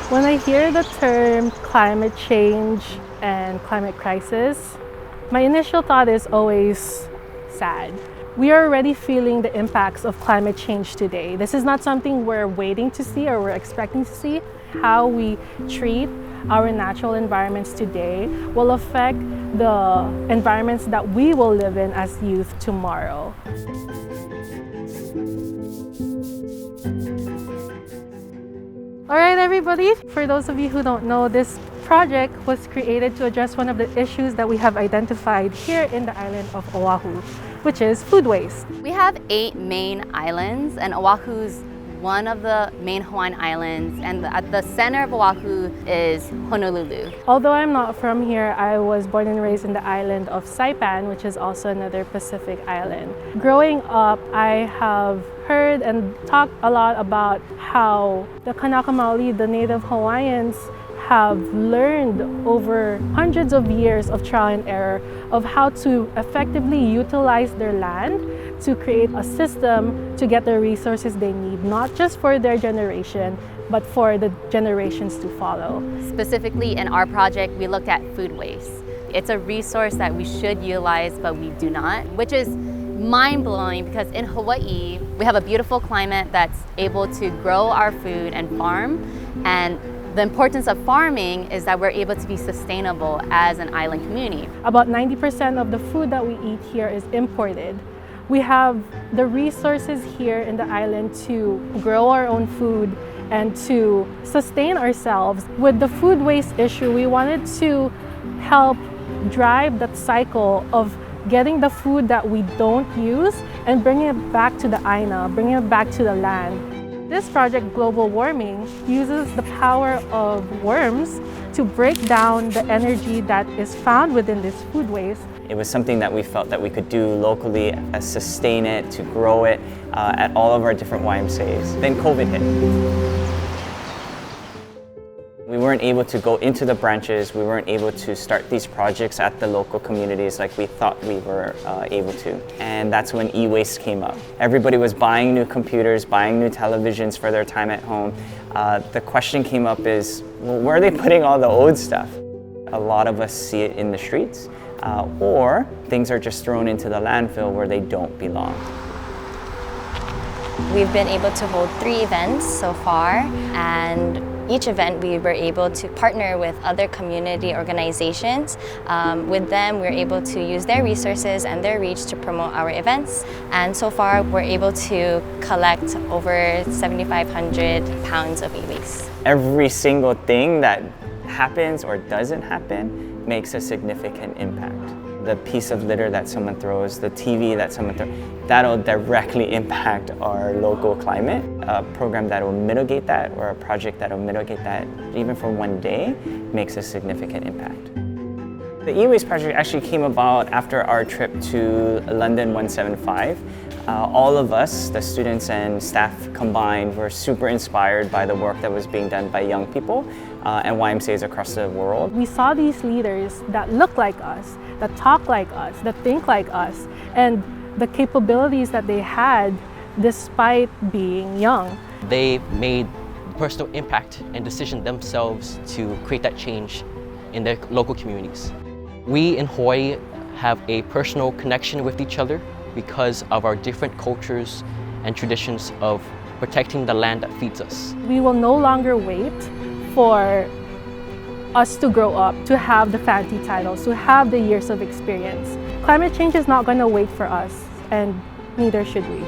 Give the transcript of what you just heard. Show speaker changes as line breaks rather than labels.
When I hear the term climate change and climate crisis, my initial thought is always sad. We are already feeling the impacts of climate change today. This is not something we're waiting to see or we're expecting to see. How we treat our natural environments today will affect the environments that we will live in as youth tomorrow. All right, everybody, for those of you who don't know, this project was created to address one of the issues that we have identified here in the island of Oahu, which is food waste.
We have 8 main islands, and Oahu's one of the main Hawaiian islands, and at the center of Oahu is Honolulu.
Although I'm not from here, I was born and raised in the island of Saipan, which is also another Pacific island. Growing up, I have heard and talked a lot about how the Kanaka Maoli, the native Hawaiians, have learned over hundreds of years of trial and error of how to effectively utilize their land to create a system to get the resources they need, not just for their generation, but for the generations to follow.
Specifically in our project, we looked at food waste. It's a resource that we should utilize, but we do not, which is mind-blowing because in Hawaii, we have a beautiful climate that's able to grow our food and farm, and the importance of farming is that we're able to be sustainable as an island community.
About 90% of the food that we eat here is imported. We have the resources here in the island to grow our own food and to sustain ourselves. With the food waste issue, we wanted to help drive that cycle of getting the food that we don't use and bringing it back to the aina, bringing it back to the land. This project, Global Warming, uses the power of worms to break down the energy that is found within this food waste.
It was something that we felt that we could do locally, sustain it, to grow it at all of our different YMCAs. Then COVID hit. We weren't able to go into the branches, we weren't able to start these projects at the local communities like we thought we were able to. And that's when e-waste came up. Everybody was buying new computers, buying new televisions for their time at home. The question came up is, well, where are they putting all the old stuff? A lot of us see it in the streets, or things are just thrown into the landfill where they don't belong.
We've been able to hold 3 events so far, and each event we were able to partner with other community organizations. With them, we're able to use their resources and their reach to promote our events. And so far, we're able to collect over 7,500 pounds of e-waste.
Every single thing that happens or doesn't happen makes a significant impact. The piece of litter that someone throws, the TV that someone throws, that'll directly impact our local climate. A program that will mitigate that, or a project that will mitigate that, even for one day, makes a significant impact. The e-waste project actually came about after our trip to London 175. All of us, the students and staff combined, were super inspired by the work that was being done by young people and YMCAs across the world.
We saw these leaders that look like us, that talk like us, that think like us, and the capabilities that they had despite being young.
They made personal impact and decision themselves to create that change in their local communities. We in Hawaii have a personal connection with each other because of our different cultures and traditions of protecting the land that feeds us.
We will no longer wait for us to grow up, to have the fancy titles, to have the years of experience. Climate change is not going to wait for us, and neither should we.